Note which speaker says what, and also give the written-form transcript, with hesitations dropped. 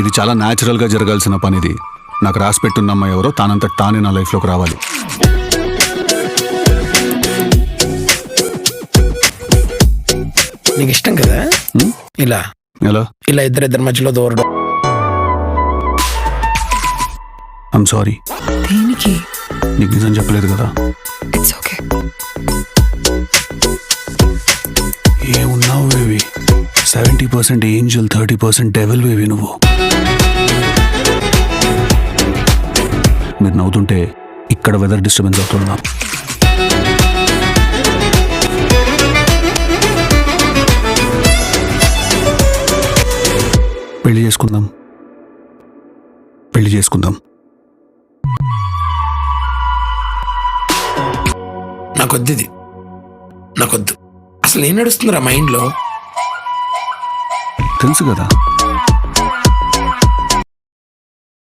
Speaker 1: ఇది చాలా న్యాచురల్గా జరగాల్సిన పని. ఇది నాకు రాసి పెట్టున్న అమ్మాయి ఎవరో తానంత తానే నా లైఫ్లోకి రావాలి.
Speaker 2: నీకు ఇష్టం కదా ఇలా
Speaker 1: ఎలా?
Speaker 2: ఇలా ఇద్దరిద్దరి మధ్యలో దూరడం.
Speaker 1: I'm sorry.
Speaker 3: దేనికి?
Speaker 1: నీకు నిజం చెప్పలేదు కదా.
Speaker 3: It's okay.
Speaker 1: ఏమున్నావు బేబీ, 70% ఏంజల్ 30% డెవిల్ బేబీ నువ్వు. మీరు నవ్వుతుంటే ఇక్కడ వెదర్ డిస్టర్బెన్స్ అవుతున్నా. పెళ్లి చేసుకుందాం, పెళ్లి చేసుకుందాం.
Speaker 2: నాకొద్దు ఇది, నాకొద్దు. అసలు ఏం నడుస్తుందిరా మైండ్లో?
Speaker 1: తెలుసు కదా.